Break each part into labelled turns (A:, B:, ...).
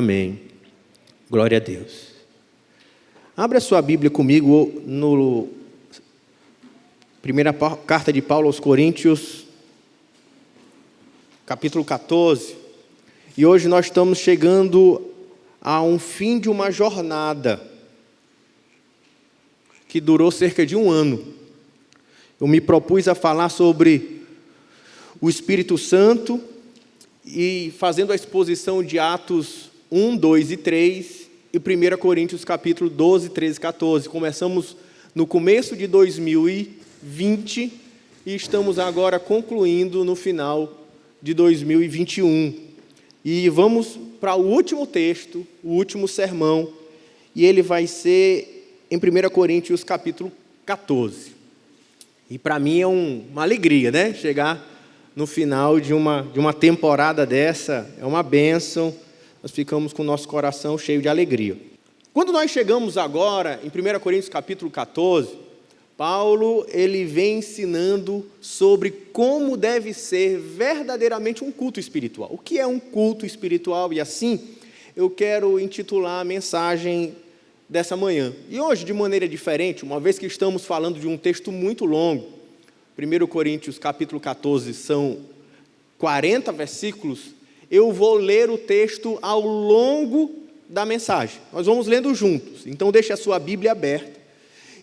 A: Amém. Glória a Deus. Abra a sua Bíblia comigo no primeira carta de Paulo aos Coríntios, capítulo 14. E hoje nós estamos chegando a um fim de uma jornada que durou cerca de um ano. Eu me propus a falar sobre o Espírito Santo e fazendo a exposição de Atos 1, 2 e 3 e 1 Coríntios capítulo 12, 13 e 14. Começamos no começo de 2020 e estamos agora concluindo no final de 2021. E vamos para o último texto, o último sermão, e ele vai ser em 1 Coríntios capítulo 14. E para mim é uma alegria, né? Chegar no final de uma temporada dessa, é uma bênção, nós ficamos com o nosso coração cheio de alegria. Quando nós chegamos agora em 1 Coríntios capítulo 14, Paulo ele vem ensinando sobre como deve ser verdadeiramente um culto espiritual. O que é um culto espiritual? E assim eu quero intitular a mensagem dessa manhã. E hoje, de maneira diferente, uma vez que estamos falando de um texto muito longo, 1 Coríntios capítulo 14 são 40 versículos, eu vou ler o texto ao longo da mensagem. Nós vamos lendo juntos, então deixe a sua Bíblia aberta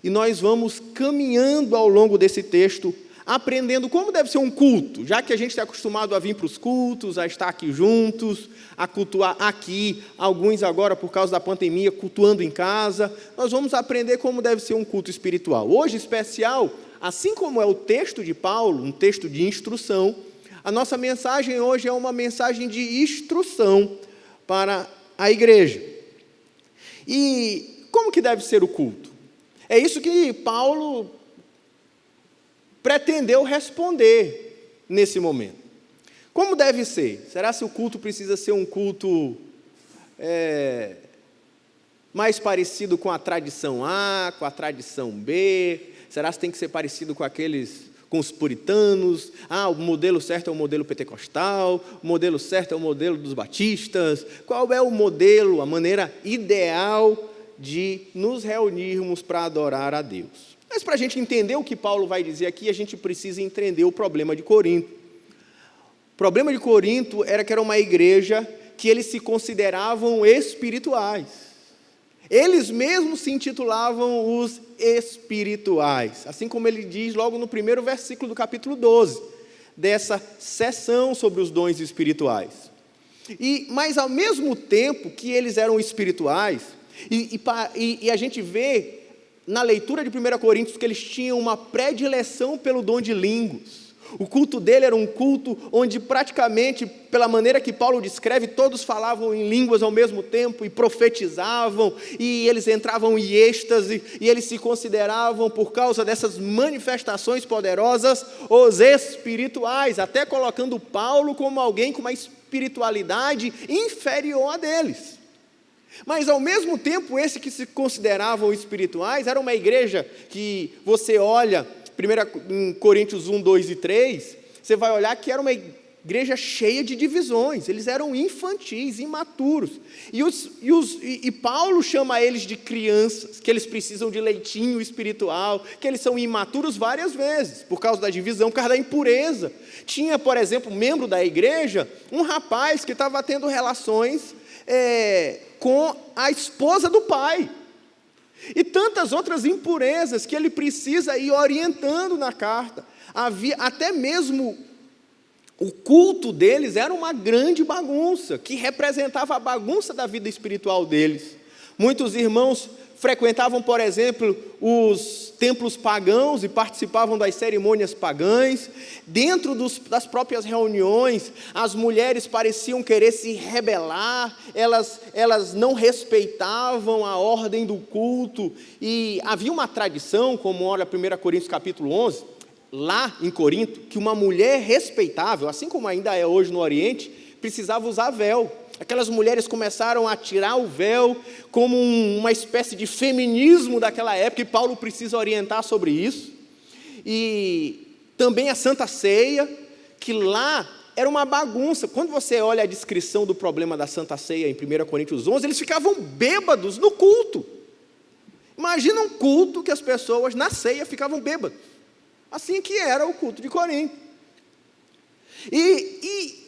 A: e nós vamos caminhando ao longo desse texto, aprendendo como deve ser um culto, já que a gente está acostumado a vir para os cultos, a estar aqui juntos, a cultuar aqui, alguns agora por causa da pandemia, cultuando em casa. Nós vamos aprender como deve ser um culto espiritual. Hoje, especial, assim como é o texto de Paulo, um texto de instrução, a nossa mensagem hoje é uma mensagem de instrução para a igreja. E como que deve ser o culto? É isso que Paulo pretendeu responder nesse momento. Como deve ser? Será que o culto precisa ser um culto mais parecido com a tradição A, com a tradição B? Será que tem que ser parecido com os puritanos? O modelo certo é o modelo pentecostal, o modelo certo é o modelo dos batistas. Qual é o modelo, a maneira ideal de nos reunirmos para adorar a Deus? Mas para a gente entender o que Paulo vai dizer aqui, a gente precisa entender o problema de Corinto. O problema de Corinto era que era uma igreja que eles se consideravam espirituais. Eles mesmos se intitulavam os espirituais, assim como ele diz logo no primeiro versículo do capítulo 12, dessa seção sobre os dons espirituais. Mas ao mesmo tempo que eles eram espirituais, e a gente vê na leitura de 1 Coríntios que eles tinham uma predileção pelo dom de línguas. O culto dele era um culto onde praticamente, pela maneira que Paulo descreve, todos falavam em línguas ao mesmo tempo e profetizavam, e eles entravam em êxtase, e eles se consideravam, por causa dessas manifestações poderosas, os espirituais, até colocando Paulo como alguém com uma espiritualidade inferior a deles. Mas ao mesmo tempo, esses que se consideravam espirituais, era uma igreja que você olha, em Coríntios 1, 2 e 3, você vai olhar que era uma igreja cheia de divisões, eles eram infantis, imaturos, e Paulo chama eles de crianças, que eles precisam de leitinho espiritual, que eles são imaturos várias vezes, por causa da divisão, por causa da impureza. Tinha, por exemplo, membro da igreja, um rapaz que estava tendo relações com a esposa do pai, e tantas outras impurezas que ele precisa ir orientando na carta. Até mesmo o culto deles era uma grande bagunça, que representava a bagunça da vida espiritual deles. Muitos irmãos frequentavam, por exemplo, os templos pagãos e participavam das cerimônias pagãs. Dentro das próprias reuniões, as mulheres pareciam querer se rebelar, elas não respeitavam a ordem do culto, e havia uma tradição, como olha 1 Coríntios capítulo 11, lá em Corinto, que uma mulher respeitável, assim como ainda é hoje no Oriente, precisava usar véu. Aquelas mulheres começaram a tirar o véu como uma espécie de feminismo daquela época, e Paulo precisa orientar sobre isso. E também a Santa Ceia, que lá era uma bagunça. Quando você olha a descrição do problema da Santa Ceia em 1 Coríntios 11, eles ficavam bêbados no culto. Imagina um culto que as pessoas na ceia ficavam bêbadas. Assim que era o culto de Corinto. E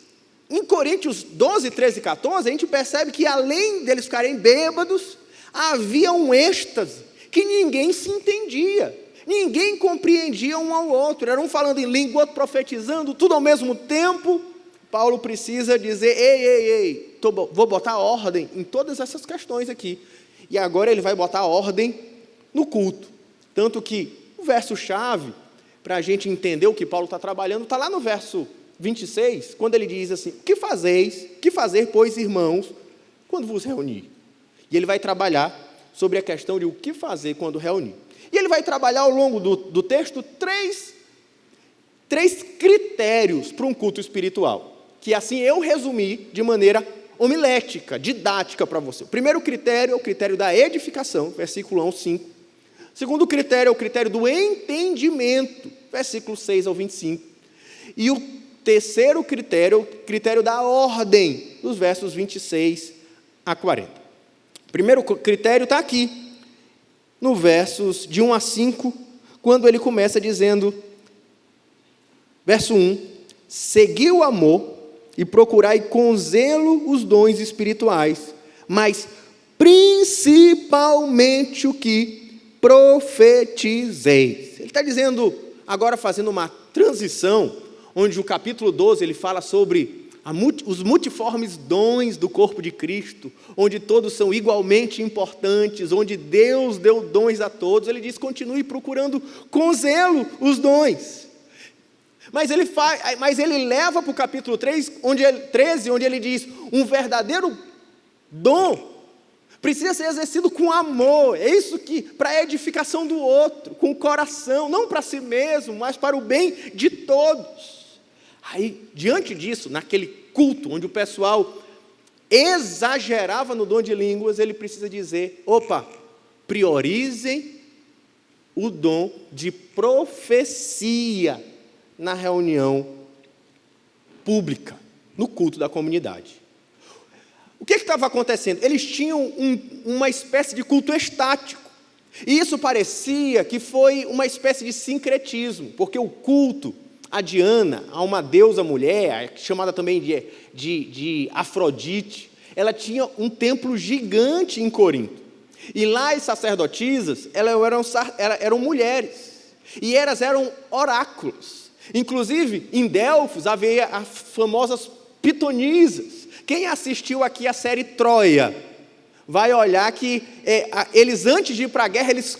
A: em Coríntios 12, 13 e 14, a gente percebe que além deles ficarem bêbados, havia um êxtase que ninguém se entendia. Ninguém compreendia um ao outro. Era um falando em língua, outro profetizando, tudo ao mesmo tempo. Paulo precisa dizer, ei, vou botar ordem em todas essas questões aqui. E agora ele vai botar ordem no culto. Tanto que o verso-chave, para a gente entender o que Paulo está trabalhando, está lá no verso 26, quando ele diz assim, que fazer, pois, irmãos, quando vos reunir? E ele vai trabalhar sobre a questão de o que fazer quando reunir. E ele vai trabalhar ao longo do texto três critérios para um culto espiritual, que assim eu resumi de maneira homilética, didática para você. O primeiro critério é o critério da edificação, versículo 1 ao 5. O segundo critério é o critério do entendimento, versículo 6 ao 25. E o terceiro critério é o critério da ordem, dos versos 26 a 40. O primeiro critério está aqui, no versos de 1 a 5, quando ele começa dizendo, verso 1, segui o amor e procurai com zelo os dons espirituais, mas principalmente o que profetizeis. Ele está dizendo, agora fazendo uma transição, onde o capítulo 12 ele fala sobre os multiformes dons do corpo de Cristo, onde todos são igualmente importantes, onde Deus deu dons a todos. Ele diz, continue procurando com zelo os dons. Mas ele leva para o capítulo 13, onde ele diz, um verdadeiro dom precisa ser exercido com amor. É isso que, para a edificação do outro, com o coração, não para si mesmo, mas para o bem de todos. Aí, diante disso, naquele culto onde o pessoal exagerava no dom de línguas, ele precisa dizer, priorizem o dom de profecia na reunião pública, no culto da comunidade. O que estava acontecendo? Eles tinham uma espécie de culto estático, e isso parecia que foi uma espécie de sincretismo, porque o culto a Diana, a uma deusa mulher, chamada também de Afrodite, ela tinha um templo gigante em Corinto. E lá as sacerdotisas, eram mulheres. E elas eram oráculos. Inclusive, em Delfos havia as famosas pitonisas. Quem assistiu aqui a série Troia vai olhar que eles, antes de ir para a guerra, eles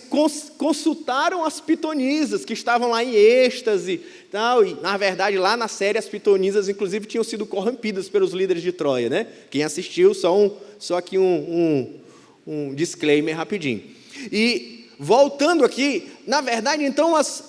A: consultaram as pitonisas, que estavam lá em êxtase, tal, e, na verdade, lá na série, as pitonisas, inclusive, tinham sido corrompidas pelos líderes de Troia, né? Quem assistiu, só aqui um disclaimer rapidinho. E, voltando aqui, na verdade, então, as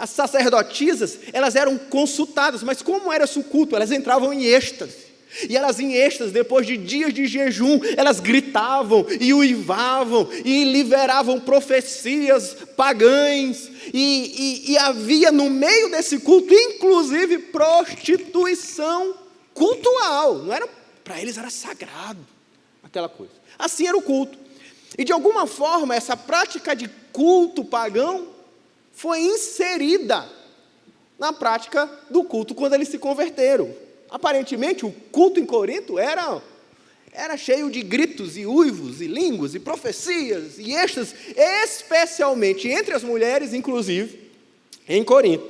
A: sacerdotisas, elas eram consultadas, mas como era esse culto? Elas entravam em êxtase. E elas em êxtase, depois de dias de jejum, elas gritavam e uivavam e liberavam profecias pagãs, e havia no meio desse culto, inclusive, prostituição cultural. Não era, para eles era sagrado, aquela coisa. Assim era o culto. E de alguma forma, essa prática de culto pagão foi inserida na prática do culto quando eles se converteram. Aparentemente, o culto em Corinto era cheio de gritos e uivos e línguas e profecias e êxtase, especialmente entre as mulheres, inclusive, em Corinto.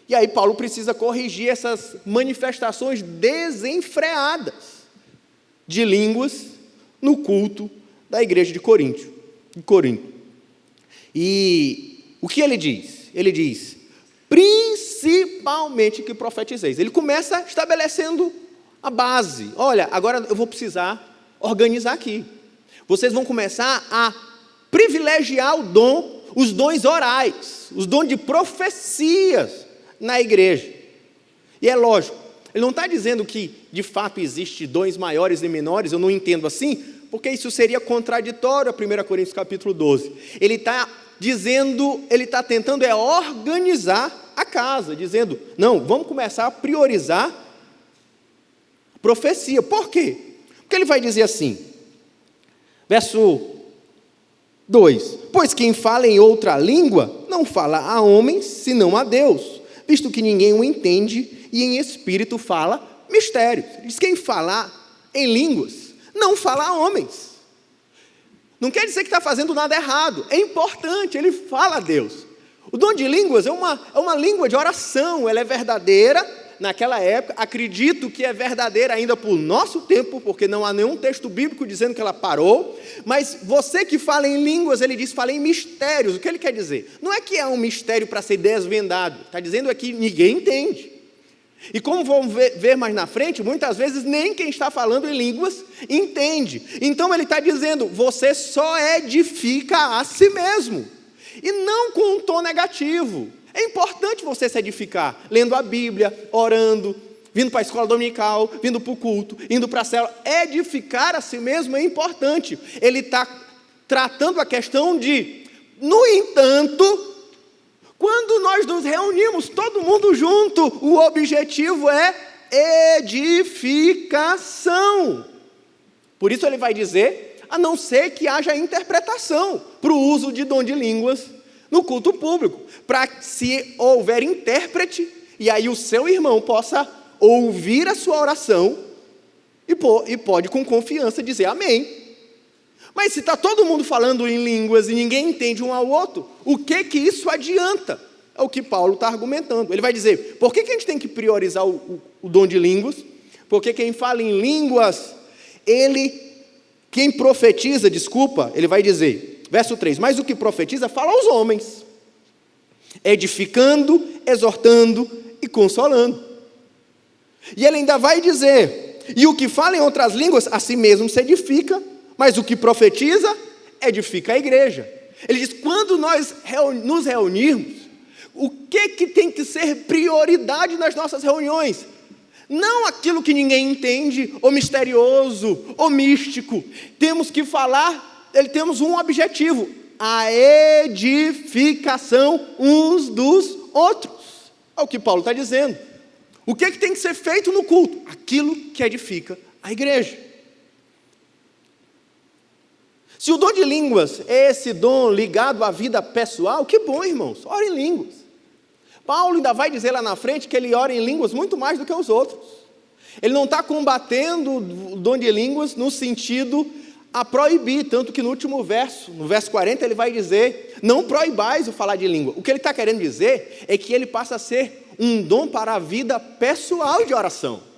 A: E aí Paulo precisa corrigir essas manifestações desenfreadas de línguas no culto da igreja de Corinto. E o que ele diz? Ele diz, principalmente que profetizeis. Ele começa estabelecendo a base. Olha, agora eu vou precisar organizar aqui. Vocês vão começar a privilegiar os dons orais, os dons de profecias na igreja. E é lógico, ele não está dizendo que de fato existe dons maiores e menores, eu não entendo assim, porque isso seria contraditório a 1 Coríntios capítulo 12. Ele está tentando organizar a casa, dizendo, não, vamos começar a priorizar a profecia. Por quê? Porque ele vai dizer assim, verso 2, pois quem fala em outra língua, não fala a homens, senão a Deus, visto que ninguém o entende, e em espírito fala mistérios. Diz, quem falar em línguas, não fala a homens. Não quer dizer que está fazendo nada errado, é importante, ele fala a Deus. O dom de línguas é uma língua de oração, ela é verdadeira naquela época, acredito que é verdadeira ainda por nosso tempo, porque não há nenhum texto bíblico dizendo que ela parou, mas você que fala em línguas, ele diz, fala em mistérios. O que ele quer dizer? Não é que é um mistério para ser desvendado, está dizendo aqui, ninguém entende. E como vamos ver mais na frente, muitas vezes nem quem está falando em línguas entende. Então ele está dizendo, você só edifica a si mesmo, e não com um tom negativo. É importante você se edificar, lendo a Bíblia, orando, vindo para a escola dominical, vindo para o culto, indo para a célula. Edificar a si mesmo é importante. Ele está tratando a questão de, no entanto, quando nós nos reunimos, todo mundo junto, o objetivo é edificação. Por isso ele vai dizer, a não ser que haja interpretação para o uso de dom de línguas no culto público, para se houver intérprete, e aí o seu irmão possa ouvir a sua oração e pode com confiança dizer amém. Mas se está todo mundo falando em línguas e ninguém entende um ao outro, o que isso adianta? É o que Paulo está argumentando. Ele vai dizer, por que a gente tem que priorizar o dom de línguas? Porque quem fala em línguas, quem profetiza, ele vai dizer, verso 3, mas o que profetiza fala aos homens, edificando, exortando e consolando. E ele ainda vai dizer, e o que fala em outras línguas, a si mesmo se edifica, mas o que profetiza, edifica a igreja. Ele diz, quando nós nos reunirmos, o que tem que ser prioridade nas nossas reuniões? Não aquilo que ninguém entende, ou misterioso, ou místico. Temos que falar, temos um objetivo, a edificação uns dos outros. É o que Paulo está dizendo. O que tem que ser feito no culto? Aquilo que edifica a igreja. Se o dom de línguas é esse dom ligado à vida pessoal, que bom, irmãos, ora em línguas. Paulo ainda vai dizer lá na frente que ele ora em línguas muito mais do que os outros. Ele não está combatendo o dom de línguas no sentido a proibir, tanto que no último verso, no verso 40, ele vai dizer, não proibais o falar de língua. O que ele está querendo dizer é que ele passa a ser um dom para a vida pessoal de oração.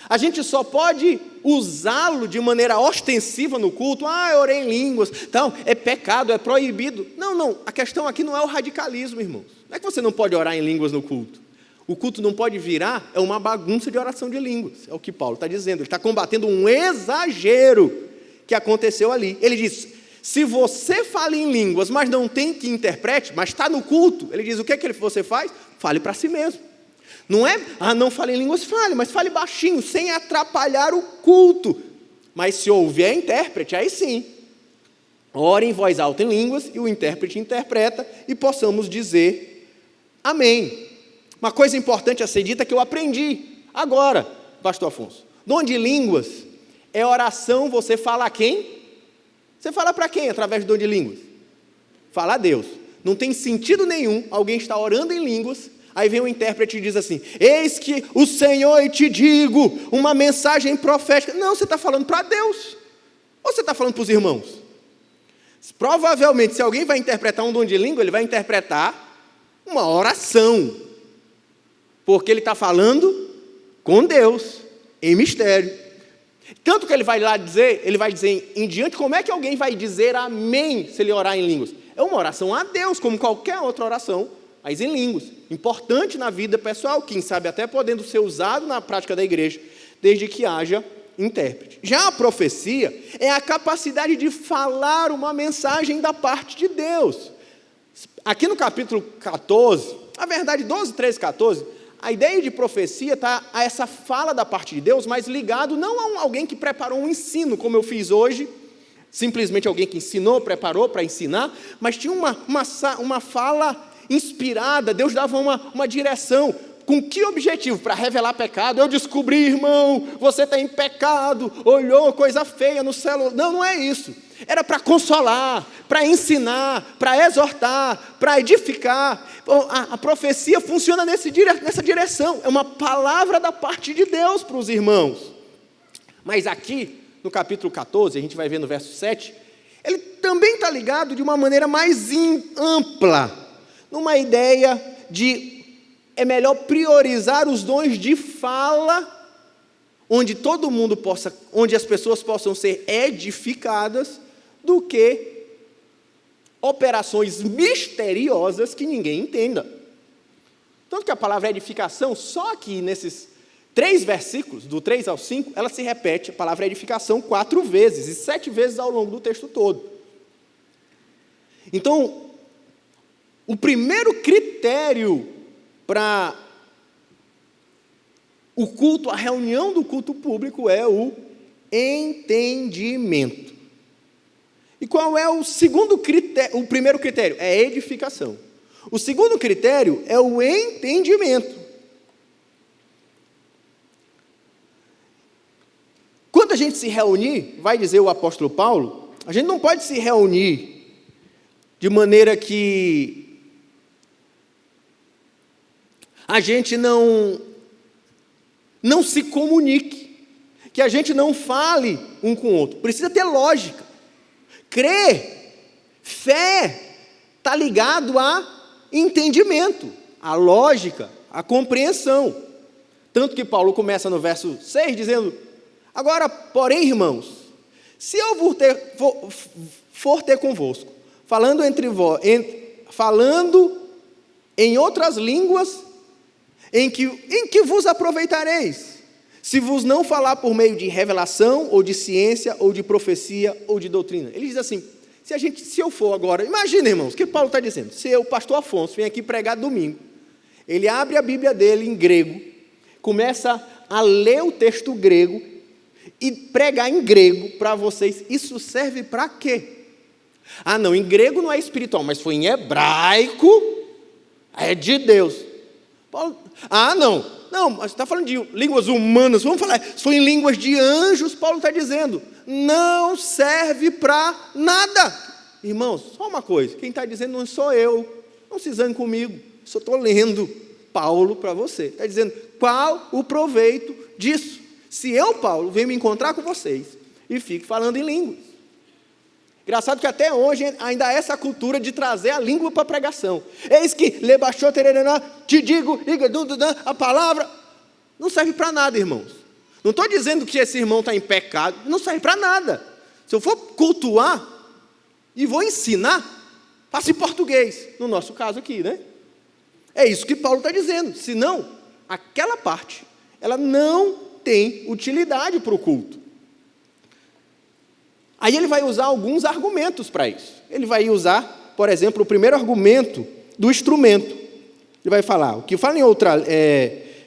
A: A gente só pode usá-lo de maneira ostensiva no culto. Eu orei em línguas, então é pecado, é proibido. Não, a questão aqui não é o radicalismo, irmãos. Não é que você não pode orar em línguas no culto. O culto não pode virar uma bagunça de oração de línguas. É o que Paulo está dizendo. Ele está combatendo um exagero que aconteceu ali. Ele diz, se você fala em línguas, mas não tem que interprete, mas está no culto, ele diz, o que você faz? Fale para si mesmo. Não é, não fale em línguas, fale, mas fale baixinho, sem atrapalhar o culto. Mas se houver intérprete, aí sim, ore em voz alta em línguas, e o intérprete interpreta, e possamos dizer amém. Uma coisa importante a ser dita que eu aprendi agora, pastor Afonso, dom de línguas é oração, você fala a quem? Você fala para quem através do dom de línguas? Fala a Deus. Não tem sentido nenhum alguém estar orando em línguas, aí vem o intérprete e diz assim, eis que o Senhor e te digo, uma mensagem profética. Não, você está falando para Deus, ou você está falando para os irmãos? Provavelmente, se alguém vai interpretar um dom de língua, ele vai interpretar uma oração, porque ele está falando com Deus, em mistério. Tanto que ele vai dizer em diante, como é que alguém vai dizer amém, se ele orar em línguas? É uma oração a Deus, como qualquer outra oração, mas em línguas, importante na vida pessoal, quem sabe até podendo ser usado na prática da igreja, desde que haja intérprete. Já a profecia é a capacidade de falar uma mensagem da parte de Deus. Aqui no capítulo 14, na verdade 12, 13, 14, a ideia de profecia está a essa fala da parte de Deus, mas ligado não a alguém que preparou um ensino, como eu fiz hoje, simplesmente alguém que ensinou, preparou para ensinar, mas tinha uma fala inspirada, Deus dava uma direção. Com que objetivo? Para revelar pecado. Eu descobri, irmão, você está em pecado, olhou coisa feia no celular. Não, não é isso. Era para consolar, para ensinar, para exortar, para edificar. A profecia funciona nessa direção. É uma palavra da parte de Deus para os irmãos. Mas aqui, no capítulo 14, a gente vai ver no verso 7, ele também está ligado de uma maneira mais ampla, numa ideia de é melhor priorizar os dons de fala, onde todo mundo possa, onde as pessoas possam ser edificadas, do que operações misteriosas que ninguém entenda. Tanto que a palavra edificação, só aqui nesses 3 versículos, do 3 ao 5, ela se repete, a palavra edificação 4 vezes, e 7 vezes ao longo do texto todo. Então, o primeiro critério para o culto, a reunião do culto público é o entendimento. E qual é o segundo critério? O primeiro critério é edificação. O segundo critério é o entendimento. Quando a gente se reunir, vai dizer o apóstolo Paulo, a gente não pode se reunir de maneira que a gente não se comunique, que a gente não fale um com o outro. Precisa ter lógica. Crer, fé, está ligado a entendimento, a lógica, a compreensão. Tanto que Paulo começa no verso 6 dizendo: agora, porém, irmãos, se eu for ter convosco, falando em outras línguas, em que vos aproveitareis, se vos não falar por meio de revelação, ou de ciência, ou de profecia, ou de doutrina. Ele diz assim, se eu for agora, imagina, irmãos, o que Paulo está dizendo, se o pastor Afonso vem aqui pregar domingo, ele abre a Bíblia dele em grego, começa a ler o texto grego, e pregar em grego para vocês, isso serve para quê? Ah, não, em grego não é espiritual, mas foi em hebraico, é de Deus. Paulo, não, mas está falando de línguas humanas, vamos falar, se for em línguas de anjos, Paulo está dizendo, não serve para nada. Irmãos, só uma coisa, quem está dizendo não sou eu, não se zangue comigo, só estou lendo Paulo para você, está dizendo, qual o proveito disso? Se eu, Paulo, venho me encontrar com vocês e fico falando em línguas. Engraçado que até hoje ainda há essa cultura de trazer a língua para a pregação. Eis que, lebaixou, tererená, te digo, a palavra, não serve para nada, irmãos. Não estou dizendo que esse irmão está em pecado, não serve para nada. Se eu for cultuar e vou ensinar, faça em português, no nosso caso aqui, né? É isso que Paulo está dizendo. Senão, aquela parte, ela não tem utilidade para o culto. Aí ele vai usar alguns argumentos para isso. Ele vai usar, por exemplo, o primeiro argumento do instrumento. Ele vai falar, o que fala em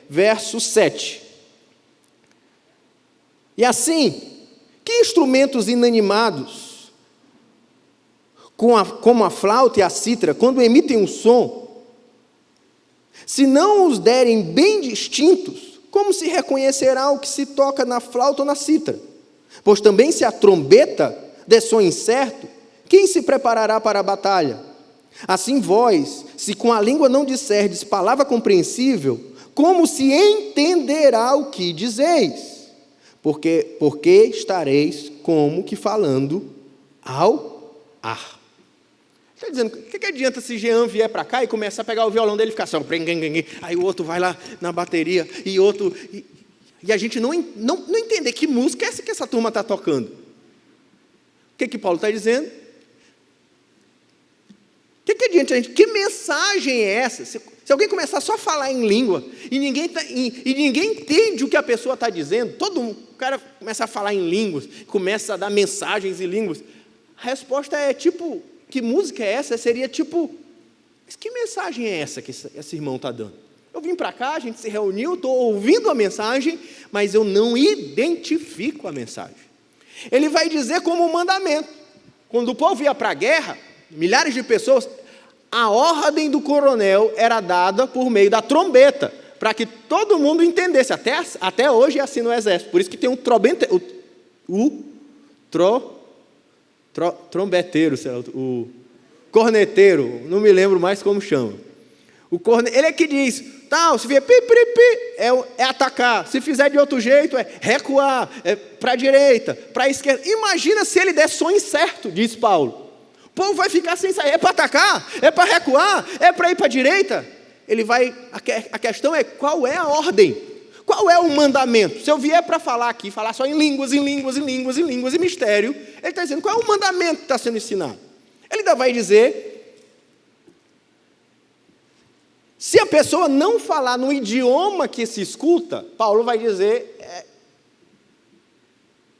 A: verso 7. E assim, que instrumentos inanimados, como a flauta e a cítara, quando emitem um som, se não os derem bem distintos, como se reconhecerá o que se toca na flauta ou na cítara? Pois também se a trombeta der som incerto, quem se preparará para a batalha? Assim vós, se com a língua não disserdes palavra compreensível, como se entenderá o que dizeis? Porque estareis como que falando ao ar. Está dizendo, o que adianta se Jean vier para cá e começar a pegar o violão dele e ficar só, aí o outro vai lá na bateria, e outro... E a gente não entender que música é essa que essa turma está tocando. O que Paulo está dizendo? O que adianta a gente? Que mensagem é essa? Se alguém começar só a falar em língua e ninguém entende o que a pessoa está dizendo, o cara começa a falar em línguas, começa a dar mensagens em línguas, a resposta é tipo, que música é essa? Seria tipo, mas que mensagem é essa que esse irmão está dando? Eu vim para cá, a gente se reuniu, estou ouvindo a mensagem, mas eu não identifico a mensagem. Ele vai dizer como um mandamento. Quando o povo ia para a guerra, milhares de pessoas, a ordem do coronel era dada por meio da trombeta, para que todo mundo entendesse. Até hoje é assim no exército. Por isso que tem um trombeteiro, o corneteiro, não me lembro mais como chama. Ele é que diz, tal, se vier pi, é atacar. Se fizer de outro jeito, é recuar, é para a direita, para a esquerda. Imagina se ele der som incerto, diz Paulo. O povo vai ficar sem sair. É para atacar? É para recuar? É para ir para a direita? A questão é qual é a ordem? Qual é o mandamento? Se eu vier para falar aqui, falar só em línguas, e mistério, ele está dizendo qual é o mandamento que está sendo ensinado. Ele ainda vai dizer, se a pessoa não falar no idioma que se escuta, Paulo vai dizer,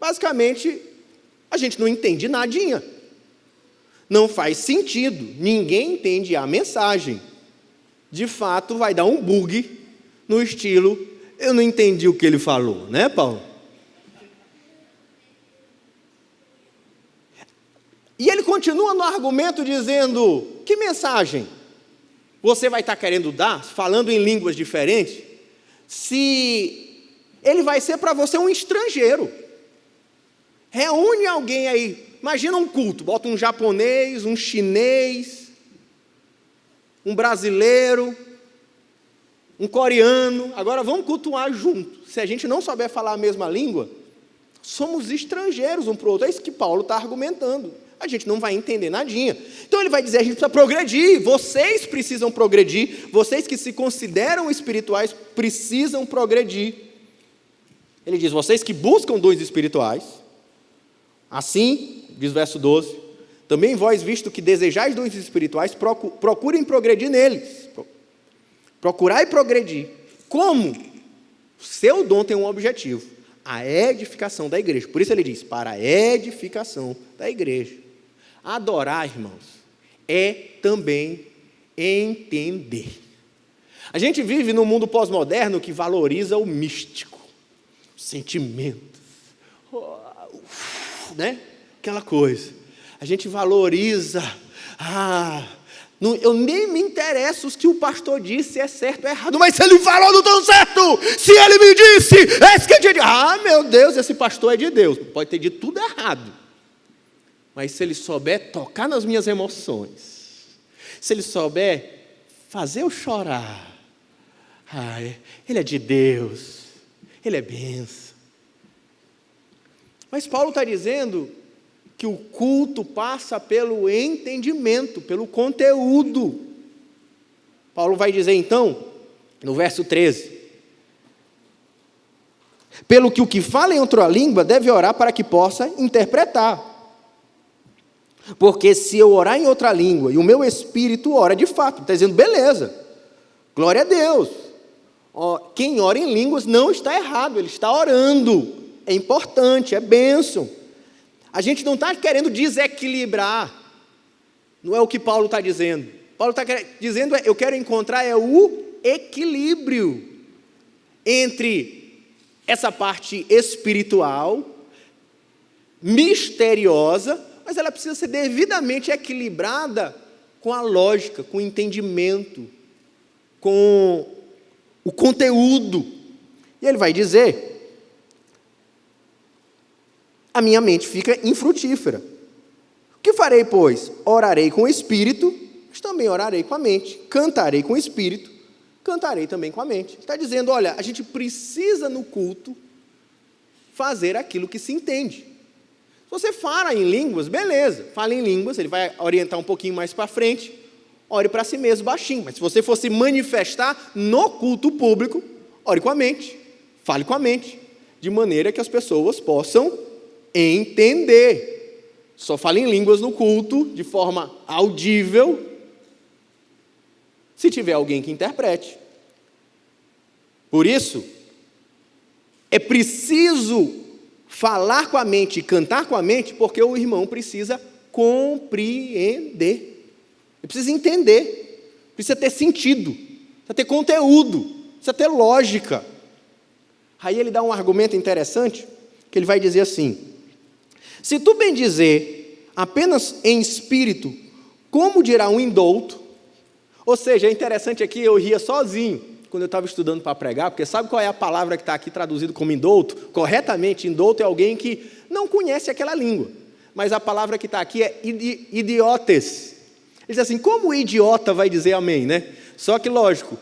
A: basicamente, a gente não entende nadinha. Não faz sentido, ninguém entende a mensagem. De fato, vai dar um bug no estilo, eu não entendi o que ele falou, né, Paulo? E ele continua no argumento dizendo, que mensagem você vai estar querendo dar, falando em línguas diferentes, se ele vai ser para você um estrangeiro? Reúne alguém aí, imagina um culto, bota um japonês, um chinês, um brasileiro, um coreano, agora vamos cultuar junto. Se a gente não souber falar a mesma língua, somos estrangeiros um para o outro. É isso que Paulo está argumentando. A gente não vai entender nadinha. Então ele vai dizer, a gente precisa progredir, vocês precisam progredir, vocês que se consideram espirituais precisam progredir. Ele diz, vocês que buscam dons espirituais, assim, diz o verso 12, também vós, visto que desejais dons espirituais, procurem progredir neles. Procurai progredir. Como? Seu dom tem um objetivo, a edificação da igreja. Por isso ele diz, para a edificação da igreja. Adorar, irmãos, é também entender. A gente vive num mundo pós-moderno que valoriza o místico, os sentimentos, né? Aquela coisa. A gente valoriza, eu nem me interesso se o pastor disse é certo ou errado, mas se ele falou não tão certo, se ele me disse, meu Deus, esse pastor é de Deus, pode ter dito tudo errado, mas se ele souber tocar nas minhas emoções, se ele souber fazer eu chorar, ele é de Deus, ele é bênção. Mas Paulo está dizendo que o culto passa pelo entendimento, pelo conteúdo. Paulo vai dizer então, no verso 13, pelo que o que fala em outra língua deve orar para que possa interpretar. Porque se eu orar em outra língua e o meu espírito ora de fato, está dizendo, beleza, glória a Deus. Quem ora em línguas não está errado, ele está orando, é importante, é bênção. A gente não está querendo desequilibrar, não é o que Paulo está dizendo. Paulo está dizendo, eu quero encontrar o equilíbrio entre essa parte espiritual, misteriosa, mas ela precisa ser devidamente equilibrada com a lógica, com o entendimento, com o conteúdo. E ele vai dizer, a minha mente fica infrutífera. O que farei, pois? Orarei com o espírito, mas também orarei com a mente. Cantarei com o espírito, cantarei também com a mente. Está dizendo, olha, a gente precisa no culto fazer aquilo que se entende. Se você fala em línguas, beleza, fala em línguas, ele vai orientar um pouquinho mais para frente, ore para si mesmo baixinho. Mas se você fosse manifestar no culto público, ore com a mente, fale com a mente, de maneira que as pessoas possam entender. Só fale em línguas no culto, de forma audível, se tiver alguém que interprete. Por isso, é preciso falar com a mente e cantar com a mente, porque o irmão precisa compreender. Ele precisa entender, precisa ter sentido, precisa ter conteúdo, precisa ter lógica. Aí ele dá um argumento interessante, que ele vai dizer assim, se tu bem dizer apenas em espírito, como dirá um indouto, Ou seja, é interessante aqui, eu ria sozinho quando eu estava estudando para pregar, porque sabe qual é a palavra que está aqui traduzido como indouto? Corretamente, indouto é alguém que não conhece aquela língua. Mas a palavra que está aqui é idiotes. Ele diz assim, como o idiota vai dizer amém, né? Só que, lógico,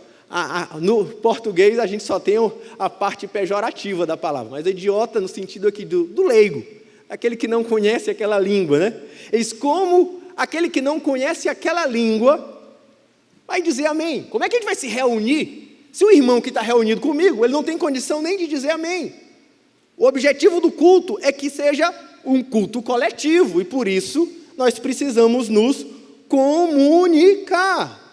A: no português a gente só tem a parte pejorativa da palavra, mas idiota no sentido aqui do leigo, aquele que não conhece aquela língua, né? Eles, como aquele que não conhece aquela língua, vai dizer amém. Como é que a gente vai se reunir se o irmão que está reunido comigo, ele não tem condição nem de dizer amém? O objetivo do culto é que seja um culto coletivo, e por isso nós precisamos nos comunicar.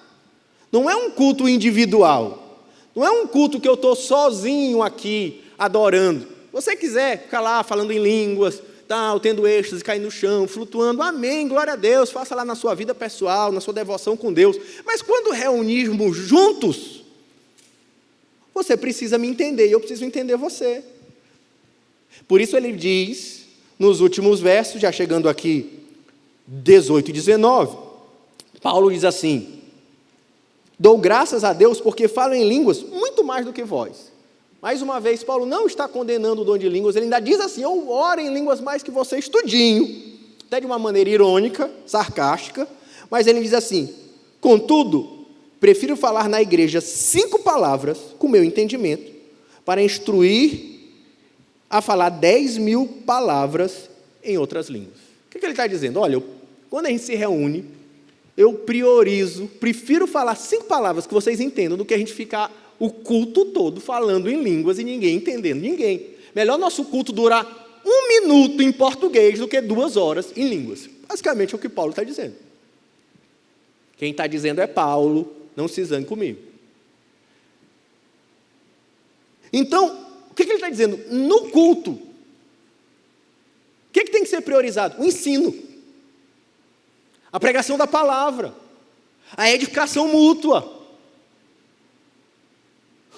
A: Não é um culto individual, não é um culto que eu estou sozinho aqui adorando. Se você quiser ficar lá falando em línguas, tal, tendo êxtase, caindo no chão, flutuando, amém, glória a Deus, faça lá na sua vida pessoal, na sua devoção com Deus. Mas quando reunirmos juntos, você precisa me entender e eu preciso entender você. Por isso ele diz, nos últimos versos, já chegando aqui, 18 e 19, Paulo diz assim, dou graças a Deus porque falo em línguas muito mais do que vós. Mais uma vez, Paulo não está condenando o dom de línguas, ele ainda diz assim, eu oro em línguas mais que vocês tudinho, até de uma maneira irônica, sarcástica, mas ele diz assim, contudo, prefiro falar na igreja 5 palavras, com meu entendimento, para instruir a falar 10.000 palavras em outras línguas. O que ele está dizendo? Olha, quando a gente se reúne, eu prefiro falar 5 palavras que vocês entendam do que a gente ficar o culto todo falando em línguas e ninguém entendendo ninguém. Melhor nosso culto durar 1 minuto em português do que 2 horas em línguas. Basicamente é o que Paulo está dizendo. Quem está dizendo é Paulo, não se zangue comigo. Então, o que ele está dizendo? No culto, o que tem que ser priorizado? O ensino, a pregação da palavra, a edificação mútua,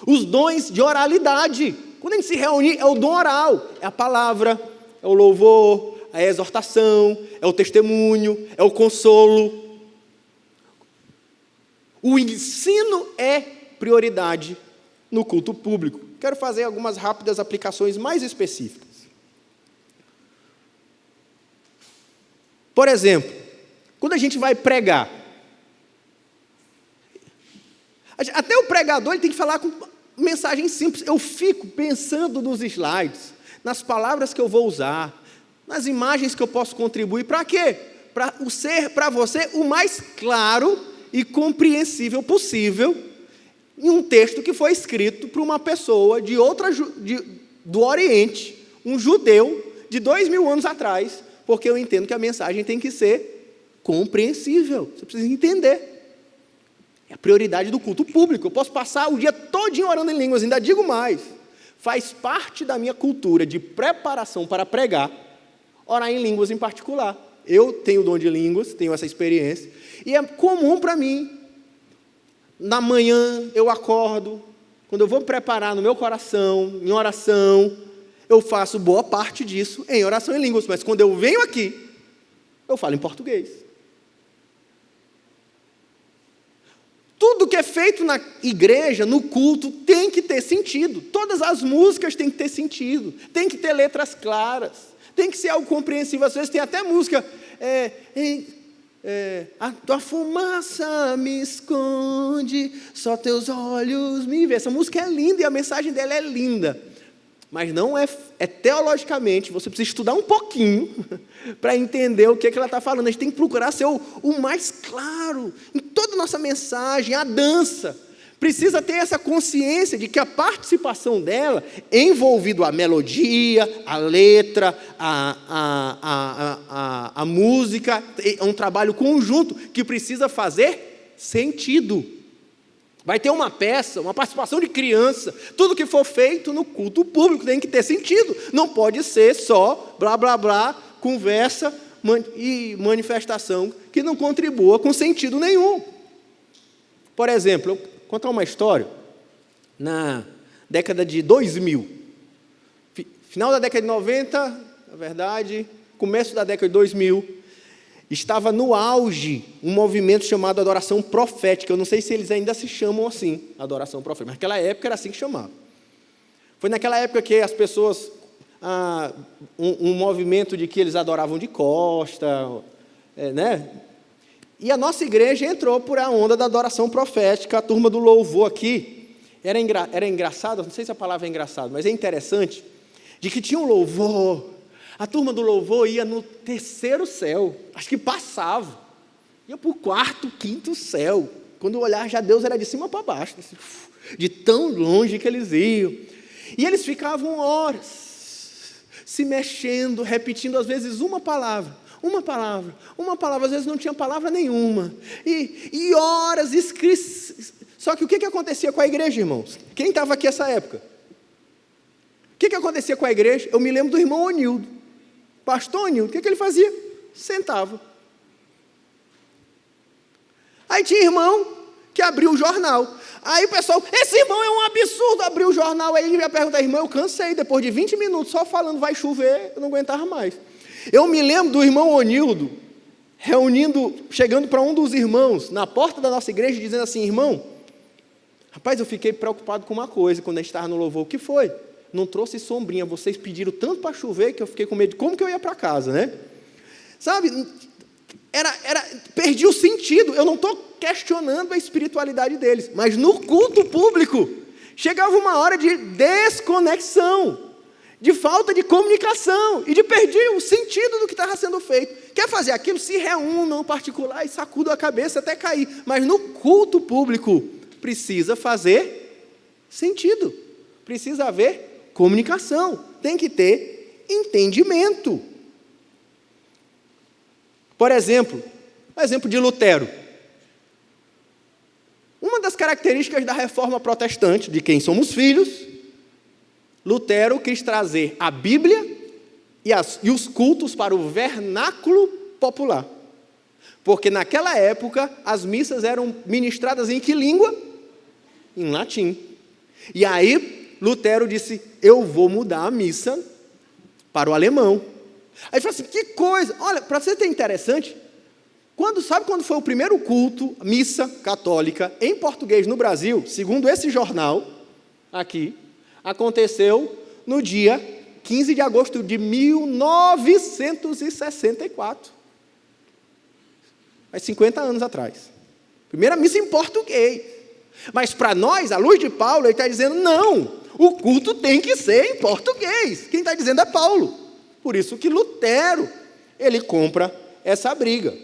A: os dons de oralidade. Quando a gente se reunir, é o dom oral, é a palavra, é o louvor, é a exortação, é o testemunho, é o consolo. O ensino é prioridade no culto público. Quero fazer algumas rápidas aplicações mais específicas. Por exemplo, quando a gente vai pregar, até o pregador ele tem que falar com mensagem simples. Eu fico pensando nos slides, nas palavras que eu vou usar, nas imagens que eu posso contribuir. Para quê? Para ser para você o mais claro e compreensível possível em um texto que foi escrito por uma pessoa do Oriente, um judeu de 2.000 anos atrás, porque eu entendo que a mensagem tem que ser compreensível. Você precisa entender. É a prioridade do culto público. Eu posso passar o dia todinho orando em línguas, ainda digo mais. Faz parte da minha cultura de preparação para pregar, orar em línguas em particular. Eu tenho o dom de línguas, tenho essa experiência, e é comum para mim. Na manhã eu acordo, quando eu vou me preparar no meu coração, em oração, eu faço boa parte disso em oração em línguas, mas quando eu venho aqui, eu falo em português. Tudo que é feito na igreja, no culto, tem que ter sentido. Todas as músicas têm que ter sentido, tem que ter letras claras, tem que ser algo compreensível. Às vezes tem até música, a tua fumaça me esconde, só teus olhos me veem. Essa música é linda e a mensagem dela é linda, mas não é teologicamente, você precisa estudar um pouquinho para entender o que ela está falando. A gente tem que procurar ser o mais claro em toda a nossa mensagem. A dança precisa ter essa consciência de que a participação dela, envolvido a melodia, a letra, a música, é um trabalho conjunto que precisa fazer sentido. Vai ter uma peça, uma participação de criança, tudo que for feito no culto público tem que ter sentido. Não pode ser só blá, blá, blá, conversa e manifestação que não contribua com sentido nenhum. Por exemplo, eu vou contar uma história. Na década de 2000, final da década de 90, na verdade, começo da década de 2000, estava no auge um movimento chamado adoração profética. Eu não sei se eles ainda se chamam assim, adoração profética, mas naquela época era assim que chamava. Foi naquela época que as pessoas, um movimento de que eles adoravam de costa, né? E a nossa igreja entrou por a onda da adoração profética, a turma do louvor aqui. Era engraçado, não sei se a palavra é engraçado, mas é interessante, de que tinha um louvor, a turma do louvor ia no terceiro céu, acho que passava, ia para o quarto, quinto céu, quando eu olhar já Deus era de cima para baixo, de tão longe que eles iam, e eles ficavam horas, se mexendo, repetindo às vezes uma palavra, às vezes não tinha palavra nenhuma, e horas, só que o que acontecia com a igreja, irmãos? Quem estava aqui nessa época? O que acontecia com a igreja? Eu me lembro do irmão Onildo, pastor Onildo, o que ele fazia? Sentava. Aí tinha irmão que abriu o jornal, aí o pessoal, esse irmão é um absurdo, abriu o jornal, aí ele ia perguntar, irmão, eu cansei, depois de 20 minutos só falando vai chover, eu não aguentava mais. Eu me lembro do irmão Onildo, chegando para um dos irmãos, na porta da nossa igreja, dizendo assim, irmão, rapaz, eu fiquei preocupado com uma coisa, quando a gente estava no louvor, o que foi? Não trouxe sombrinha, vocês pediram tanto para chover, que eu fiquei com medo de como que eu ia para casa, né? Sabe, perdi o sentido, eu não estou questionando a espiritualidade deles, mas no culto público, chegava uma hora de desconexão, de falta de comunicação, e de perder o sentido do que estava sendo feito. Quer fazer aquilo? Se reúnam particular e sacudam a cabeça até cair, mas no culto público, precisa fazer sentido, precisa haver comunicação, tem que ter entendimento. Por exemplo, o exemplo de Lutero. Uma das características da reforma protestante, de quem somos filhos, Lutero quis trazer a Bíblia e os cultos para o vernáculo popular. Porque naquela época, as missas eram ministradas em que língua? Em latim. E aí, Lutero disse, eu vou mudar a missa para o alemão. Aí ele falou assim, que coisa, olha, para você ter interessante, sabe quando foi o primeiro culto, missa católica, em português no Brasil, segundo esse jornal, aqui, aconteceu no dia 15 de agosto de 1964. Faz 50 anos atrás. Primeira missa em português. Mas para nós, à luz de Paulo, ele está dizendo, não, o culto tem que ser em português. Quem está dizendo é Paulo. Por isso que Lutero, ele compra essa briga.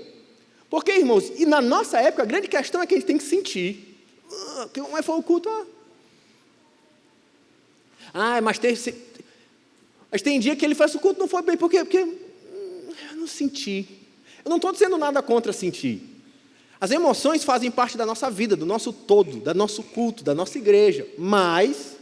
A: Porque, irmãos, e na nossa época, a grande questão é que a gente tem que sentir. Como foi o culto? Mas tem dia que ele faz o culto, não foi bem. Por quê? Porque eu não senti. Eu não estou dizendo nada contra sentir. As emoções fazem parte da nossa vida, do nosso todo, do nosso culto, da nossa igreja. Mas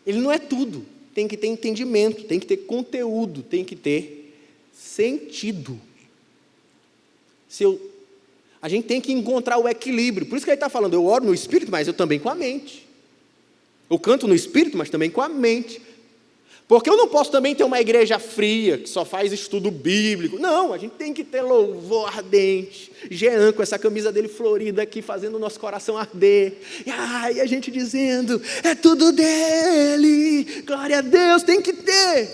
A: ele não é tudo. Tem que ter entendimento, tem que ter conteúdo, tem que ter sentido. A gente tem que encontrar o equilíbrio. Por isso que ele está falando, eu oro no Espírito, mas eu também com a mente. Eu canto no Espírito, mas também com a mente. Porque eu não posso também ter uma igreja fria, que só faz estudo bíblico. Não, a gente tem que ter louvor ardente. Jean com essa camisa dele florida aqui, fazendo o nosso coração arder. E a gente dizendo, é tudo dele, glória a Deus, tem que ter.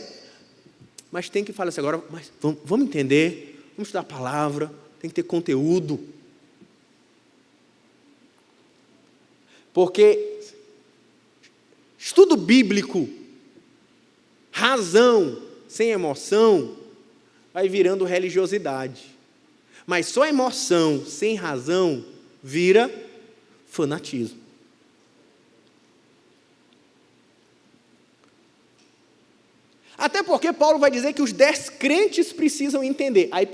A: Mas tem que falar assim, agora, mas vamos entender, vamos estudar a palavra, tem que ter conteúdo. Porque estudo bíblico, razão sem emoção, vai virando religiosidade. Mas só emoção sem razão vira fanatismo. Até porque Paulo vai dizer que os descrentes precisam entender. Aí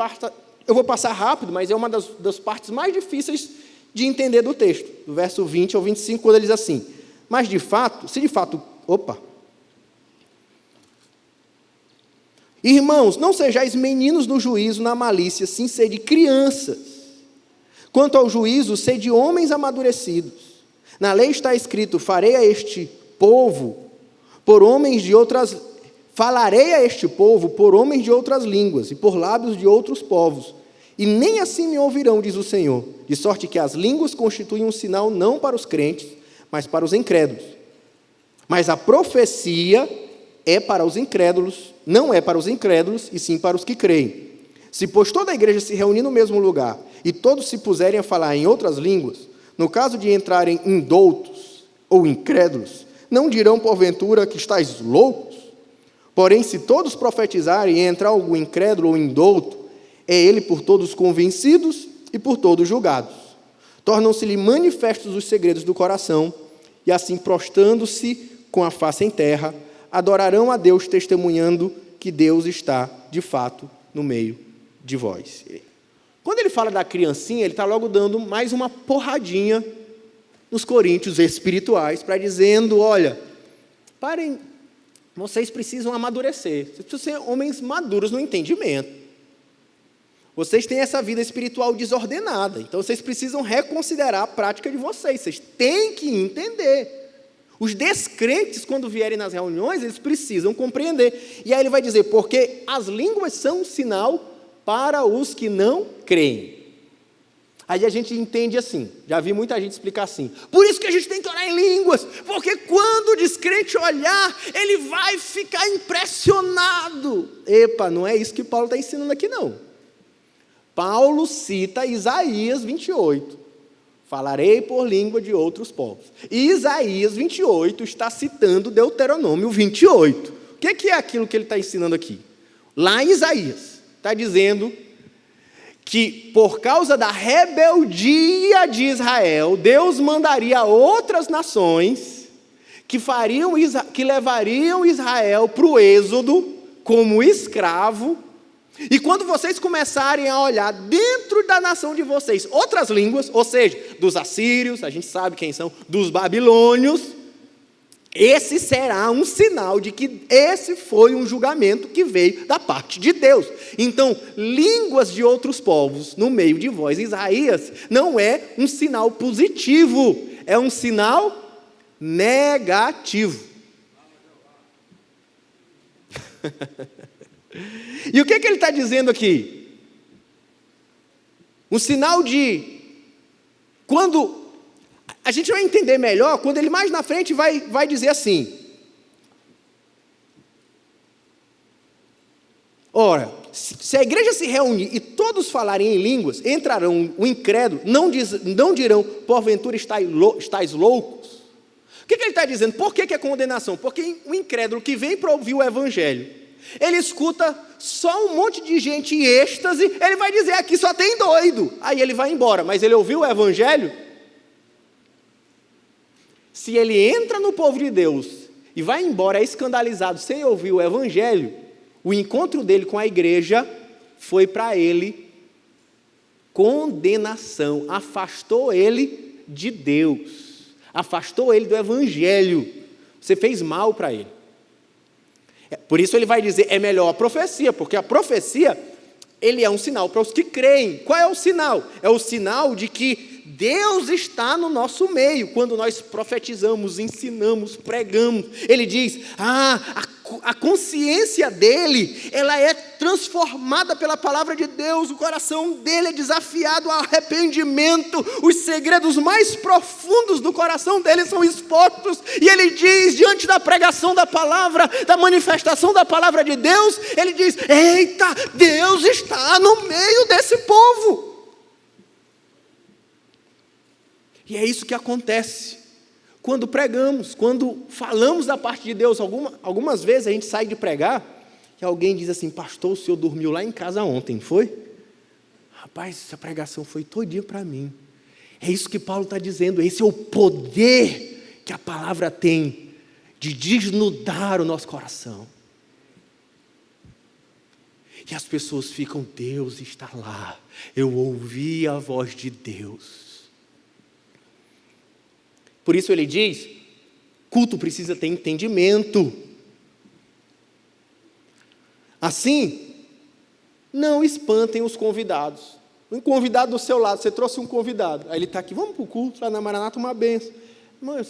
A: eu vou passar rápido, mas é uma das partes mais difíceis de entender do texto. Do verso 20 ao 25, quando ele diz assim, mas de fato, irmãos, não sejais meninos no juízo, na malícia, sim sede crianças. Quanto ao juízo, sede homens amadurecidos. Na lei está escrito, farei a este povo por homens de outras
B: Falarei a este povo por homens de outras línguas e por lábios de outros povos, e nem assim me ouvirão, diz o Senhor, de sorte que as línguas constituem um sinal não para os crentes, mas para os incrédulos. Mas a profecia é para os incrédulos, não é para os incrédulos, e sim para os que creem. Se, pois, toda a igreja se reunir no mesmo lugar, e todos se puserem a falar em outras línguas, no caso de entrarem indoutos ou incrédulos, não dirão porventura que estáis loucos? Porém, se todos profetizarem e entrar algum incrédulo ou indouto, é ele por todos convencidos e por todos julgados. Tornam-se-lhe manifestos os segredos do coração, e assim, prostrando-se com a face em terra, adorarão a Deus, testemunhando que Deus está, de fato, no meio de vós. Quando ele fala da criancinha, ele está logo dando mais uma porradinha nos coríntios espirituais, para dizendo, olha, parem, vocês precisam amadurecer, vocês precisam ser homens maduros no entendimento. Vocês têm essa vida espiritual desordenada, então vocês precisam reconsiderar a prática de vocês têm que entender. Os descrentes, quando vierem nas reuniões, eles precisam compreender. E aí ele vai dizer, porque as línguas são um sinal para os que não creem. Aí a gente entende assim, já vi muita gente explicar assim, por isso que a gente tem que orar em línguas, porque quando o descrente olhar, ele vai ficar impressionado. Epa, não é isso que Paulo está ensinando aqui não. Paulo cita Isaías 28, falarei por língua de outros povos. E Isaías 28 está citando Deuteronômio 28. O que é aquilo que ele está ensinando aqui? Lá em Isaías, está dizendo que por causa da rebeldia de Israel, Deus mandaria outras nações que levariam Israel para o êxodo como escravo. E quando vocês começarem a olhar dentro da nação de vocês outras línguas, ou seja, dos assírios, a gente sabe quem são, dos babilônios, esse será um sinal de que esse foi um julgamento que veio da parte de Deus. Então, línguas de outros povos no meio de vós, Isaías, não é um sinal positivo, é um sinal negativo. E o que ele está dizendo aqui? Um sinal de... Quando... A gente vai entender melhor quando ele mais na frente vai dizer assim. Ora, se a igreja se reunir e todos falarem em línguas, entrarão o incrédulo, não dirão, porventura estáis loucos? O que ele está dizendo? Por que é condenação? Porque o incrédulo que vem para ouvir o evangelho, ele escuta só um monte de gente em êxtase, ele vai dizer, aqui só tem doido, aí ele vai embora, mas ele ouviu o evangelho? Se ele entra no povo de Deus e vai embora escandalizado sem ouvir o evangelho, o encontro dele com a igreja foi para ele condenação, afastou ele de Deus, afastou ele do evangelho, você fez mal para ele. Por isso ele vai dizer, é melhor a profecia, porque a profecia, ele é um sinal para os que creem. Qual é o sinal? É o sinal de que Deus está no nosso meio, quando nós profetizamos, ensinamos, pregamos. Ele diz, a consciência dele, ela é transformada pela palavra de Deus, o coração dele é desafiado ao arrependimento, os segredos mais profundos do coração dele são expostos, e ele diz, diante da pregação da palavra, da manifestação da palavra de Deus, ele diz, eita, Deus está no meio desse povo. E é isso que acontece quando pregamos, quando falamos da parte de Deus. Algumas vezes a gente sai de pregar e alguém diz assim, pastor, o senhor dormiu lá em casa ontem, foi? Rapaz, essa pregação foi todinha para mim. É isso que Paulo está dizendo, esse é o poder que a palavra tem de desnudar o nosso coração. E as pessoas ficam, Deus está lá, eu ouvi a voz de Deus. Por isso ele diz, culto precisa ter entendimento. Assim, não espantem os convidados. Um convidado do seu lado, você trouxe um convidado, aí ele está aqui, vamos para o culto, lá na Maranata, uma benção. Irmão,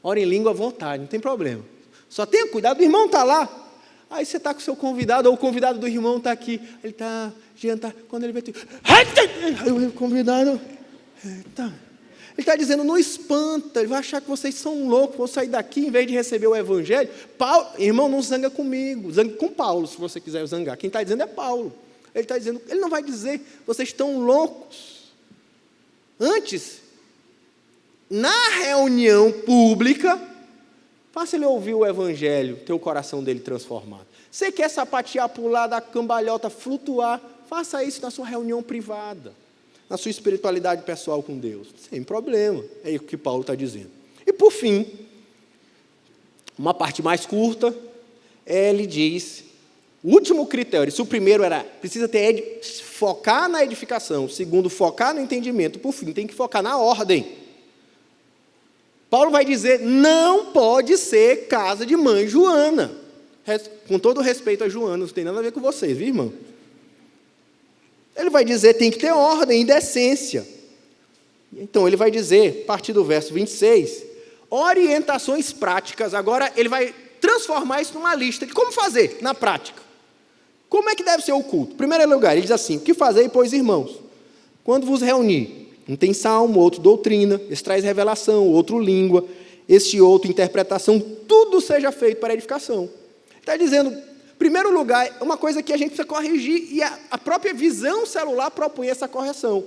B: ora em língua à vontade, não tem problema. Só tenha cuidado, o irmão está lá.
A: Aí você está com o seu convidado, ou o convidado do irmão está aqui. Ele está jantar, quando ele vê... Aí o convidado... Ele está dizendo, não espanta, ele vai achar que vocês são loucos, vão sair daqui, em vez de receber o evangelho. Paulo, irmão, não zanga comigo, zangue com Paulo, se você quiser zangar. Quem está dizendo é Paulo. Ele está dizendo, ele não vai dizer, vocês estão loucos. Antes, na reunião pública, faça ele ouvir o evangelho, ter o coração dele transformado. Você quer sapatear, pular, dar cambalhota, flutuar, faça isso na sua reunião privada, na sua espiritualidade pessoal com Deus, sem problema, é o que Paulo está dizendo. E por fim, uma parte mais curta, ele diz, o último critério, se o primeiro era, precisa focar na edificação, o segundo, focar no entendimento, por fim, tem que focar na ordem. Paulo vai dizer, não pode ser casa de mãe Joana, com todo o respeito a Joana, não tem nada a ver com vocês, viu, irmão? Ele vai dizer, tem que ter ordem e decência. Então, ele vai dizer, a partir do verso 26, orientações práticas. Agora, ele vai transformar isso numa lista de como fazer na prática. Como é que deve ser o culto? Em primeiro lugar, ele diz assim, o que fazei, pois, irmãos? Quando vos reunir, um tem salmo, outro doutrina, esse traz revelação, outro língua, este outro interpretação, tudo seja feito para edificação. Ele está dizendo... Em primeiro lugar, uma coisa que a gente precisa corrigir, e a própria visão celular propõe essa correção.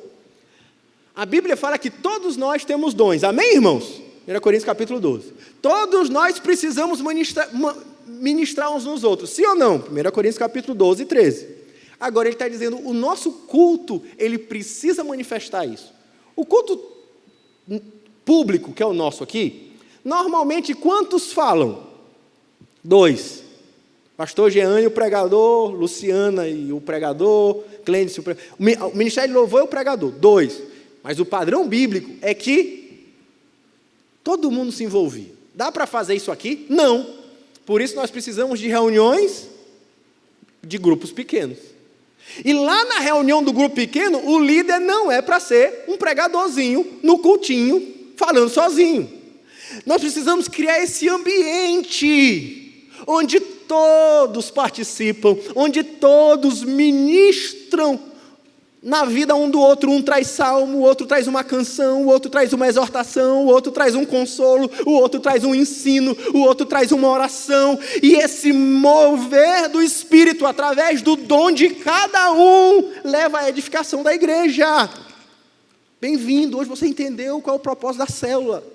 A: A Bíblia fala que todos nós temos dons, amém, irmãos? 1 Coríntios capítulo 12. Todos nós precisamos ministrar uns nos outros, sim ou não? 1 Coríntios capítulo 12 e 13. Agora ele está dizendo, o nosso culto, ele precisa manifestar isso. O culto público, que é o nosso aqui, normalmente quantos falam? 2. Pastor Jean e o pregador, Luciana e o pregador, Clênice, o ministério de louvor e o pregador, 2. Mas o padrão bíblico é que todo mundo se envolvia. Dá para fazer isso aqui? Não. Por isso nós precisamos de reuniões de grupos pequenos. E lá na reunião do grupo pequeno, o líder não é para ser um pregadorzinho no cultinho, falando sozinho. Nós precisamos criar esse ambiente onde todos participam, onde todos ministram na vida um do outro. Um traz salmo, o outro traz uma canção, o outro traz uma exortação, o outro traz um consolo, o outro traz um ensino, o outro traz uma oração. E esse mover do Espírito, através do dom de cada um, leva à edificação da igreja. Bem-vindo, hoje você entendeu qual é o propósito da célula.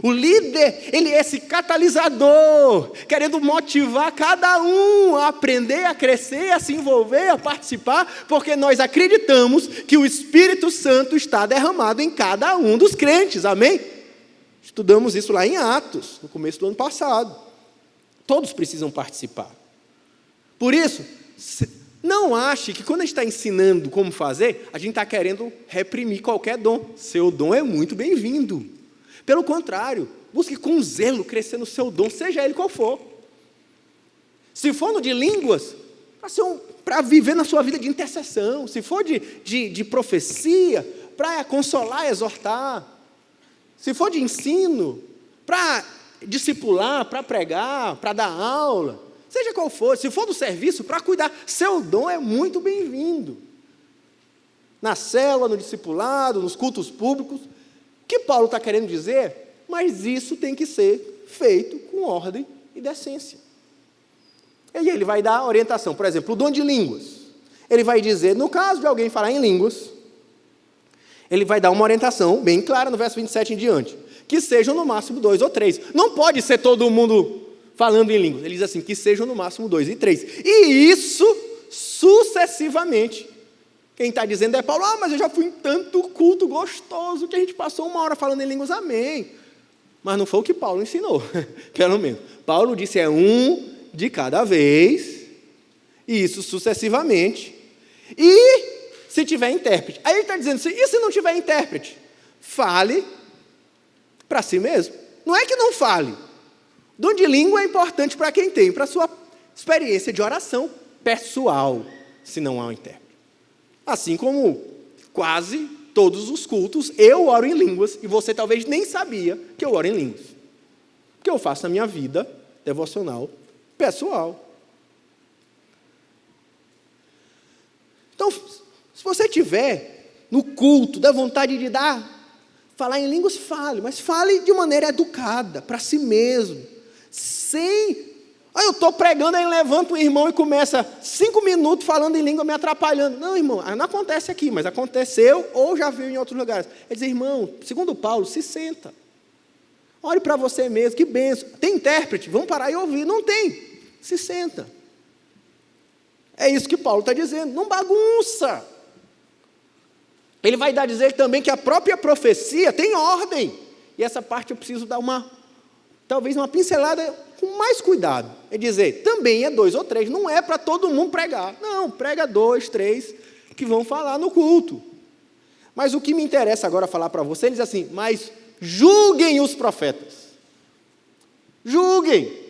A: O líder, ele é esse catalisador, querendo motivar cada um a aprender, a crescer, a se envolver, a participar, porque nós acreditamos que o Espírito Santo está derramado em cada um dos crentes, amém? Estudamos isso lá em Atos, no começo do ano passado. Todos precisam participar. Por isso, não ache que quando a gente está ensinando como fazer, a gente está querendo reprimir qualquer dom. Seu dom é muito bem-vindo. Pelo contrário, busque com zelo crescer no seu dom, seja ele qual for. Se for no de línguas, para viver na sua vida de intercessão. Se for de profecia, para consolar, exortar. Se for de ensino, para discipular, para pregar, para dar aula. Seja qual for. Se for do serviço, para cuidar. Seu dom é muito bem-vindo. Na célula, no discipulado, nos cultos públicos. O que Paulo está querendo dizer? Mas isso tem que ser feito com ordem e decência. E aí ele vai dar orientação. Por exemplo, o dom de línguas. Ele vai dizer, no caso de alguém falar em línguas, ele vai dar uma orientação bem clara no verso 27 em diante. Que sejam no máximo 2 ou 3. Não pode ser todo mundo falando em línguas. Ele diz assim, que sejam no máximo 2 e 3. E isso sucessivamente. Quem está dizendo é Paulo, mas eu já fui em tanto culto gostoso que a gente passou 1 hora falando em línguas, amém. Mas não foi o que Paulo ensinou, pelo menos. Paulo disse, é um de cada vez, e isso sucessivamente. E se tiver intérprete. Aí ele está dizendo assim, e se não tiver intérprete? Fale para si mesmo. Não é que não fale. Dom de língua é importante para quem tem, para a sua experiência de oração pessoal, se não há um intérprete. Assim como quase todos os cultos, eu oro em línguas, e você talvez nem sabia que eu oro em línguas. Porque eu faço na minha vida devocional pessoal.
B: Então, se você tiver no culto, dá vontade de falar em línguas, fale, mas fale de maneira educada, para si mesmo, sem... eu estou pregando, aí levanta um irmão e começa 5 minutos falando em língua, me atrapalhando. Não, irmão, não acontece aqui, mas aconteceu ou já viu em outros lugares. Ele diz, irmão, segundo Paulo, se senta. Olhe para você mesmo, que benção. Tem intérprete? Vamos parar e ouvir. Não tem. Se senta. É isso que Paulo está dizendo. Não bagunça. Ele vai dizer também que a própria profecia tem ordem. E essa parte eu preciso dar talvez uma pincelada com mais cuidado. É dizer, também é 2 ou 3, não é para todo mundo pregar. Não, prega 2, 3 que vão falar no culto. Mas o que me interessa agora falar para vocês, ele diz assim, mas julguem os profetas. Julguem.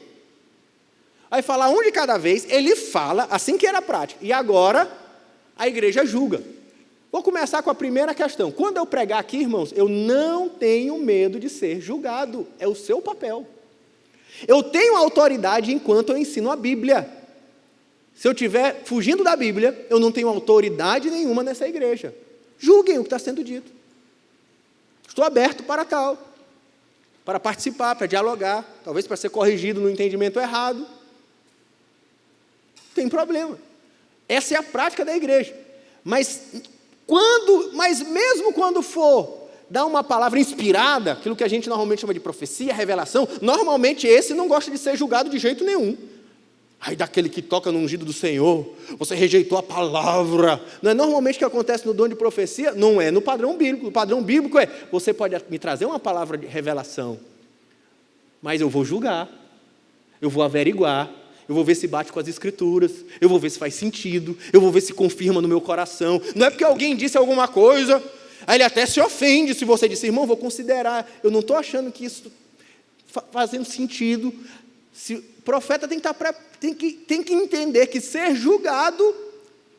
B: Aí fala um de cada vez, ele fala, assim que era prático. E agora, a igreja julga. Vou começar com a primeira questão. Quando eu pregar aqui, irmãos, eu não tenho medo de ser julgado. É o seu papel. Eu tenho autoridade enquanto eu ensino a Bíblia. Se eu estiver fugindo da Bíblia, eu não tenho autoridade nenhuma nessa igreja. Julguem o que está sendo dito. Estou aberto para tal. Para participar, para dialogar. Talvez para ser corrigido no entendimento errado. Não tem problema. Essa é a prática da igreja. Mas mesmo quando for dar uma palavra inspirada, aquilo que a gente normalmente chama de profecia, revelação, normalmente esse não gosta de ser julgado de jeito nenhum. Aí daquele que toca no ungido do Senhor, você rejeitou a palavra. Não é normalmente o que acontece no dom de profecia? Não é no padrão bíblico. O padrão bíblico é, você pode me trazer uma palavra de revelação, mas eu vou julgar, eu vou averiguar, eu vou ver se bate com as escrituras, eu vou ver se faz sentido, eu vou ver se confirma no meu coração. Não é porque alguém disse alguma coisa, aí ele até se ofende se você disse, irmão, vou considerar. Eu não estou achando que isso fazendo sentido. O profeta tem que entender que ser julgado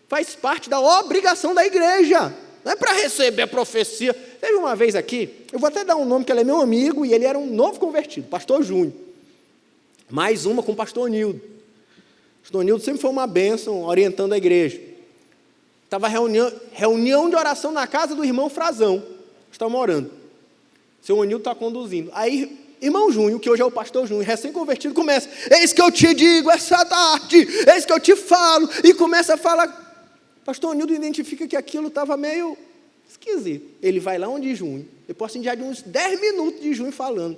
B: faz parte da obrigação da igreja. Não é para receber a profecia. Teve uma vez aqui, eu vou até dar um nome, que ele é meu amigo, e ele era um novo convertido, pastor Júnior. Mais uma com o pastor Nildo. O pastor Nildo sempre foi uma bênção, orientando a igreja. Estava reunião de oração na casa do irmão Frazão. Estamos orando. O seu Nildo está conduzindo. Aí, irmão Júnior, que hoje é o pastor Júnior, recém-convertido, começa, eis que eu te digo essa tarde, eis que eu te falo, e começa a falar. Pastor Nildo identifica que aquilo estava meio esquisito. Ele vai lá onde Júnior, depois assim, já de uns 10 minutos de Júnior falando.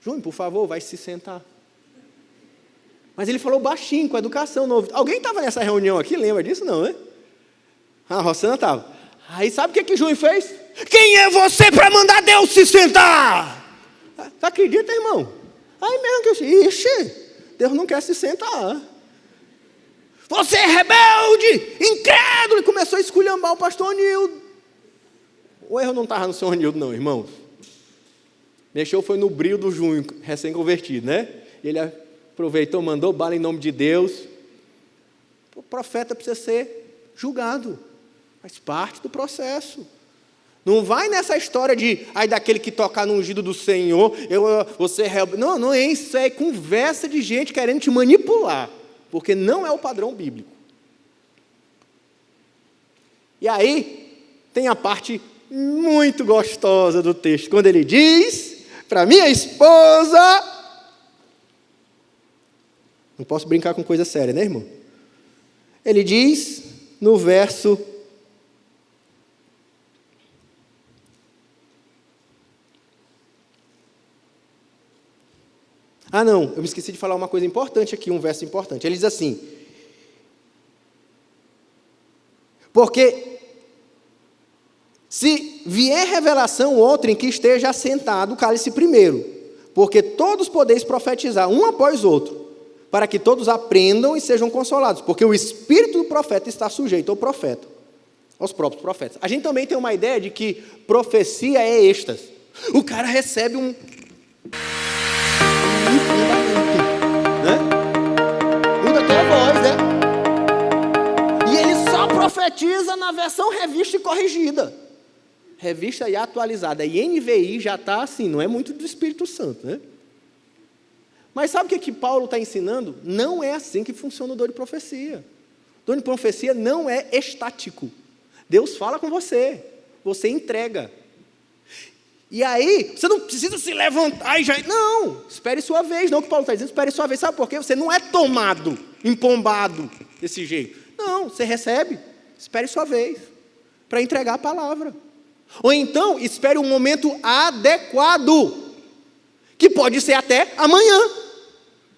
B: Júnior, por favor, vai se sentar. Mas ele falou baixinho, com a educação no ouvido. Alguém estava nessa reunião aqui, lembra disso? Não, né? A Rossana estava. Aí sabe o que Júnior fez? Quem é você para mandar Deus se sentar? Você acredita, irmão? Aí mesmo que eu disse, ixi, Deus não quer se sentar. Você é rebelde, incrédulo, e começou a esculhambar o pastor Nildo. O erro não estava no senhor Nildo, não, irmãos. Mexeu foi no brilho do Júnior, recém-convertido, né? Ele aproveitou, mandou bala em nome de Deus. O profeta precisa ser julgado, faz parte do processo. Não vai nessa história de, daquele que tocar no ungido do Senhor, você é rebelde. Não é isso, é conversa de gente querendo te manipular, porque não é o padrão bíblico. E aí, tem a parte muito gostosa do texto, quando ele diz, para minha esposa... Não posso brincar com coisa séria, né, irmão? Ele diz no verso... não, eu me esqueci de falar uma coisa importante aqui, um verso importante. Ele diz assim, porque se vier revelação outra em que esteja assentado, cale-se primeiro, porque todos podeis profetizar, um após outro, para que todos aprendam e sejam consolados, porque o espírito do profeta está sujeito ao profeta, aos próprios profetas. A gente também tem uma ideia de que profecia é êxtase. O cara recebe né? Muda até a voz, né? E ele só profetiza na versão revista e corrigida. Revista e atualizada. E NVI já está assim, não é muito do Espírito Santo, né? Mas sabe o que Paulo está ensinando? Não é assim que funciona o dom de profecia. O Dom de profecia não é estático. Deus fala com você, você entrega. E aí, você não precisa se levantar e já... Não, espere sua vez, não o que Paulo está dizendo, espere sua vez. Sabe por quê? Você não é tomado, empombado desse jeito. Não, você recebe, espere sua vez para entregar a palavra. Ou então, espere um momento adequado, que pode ser até amanhã.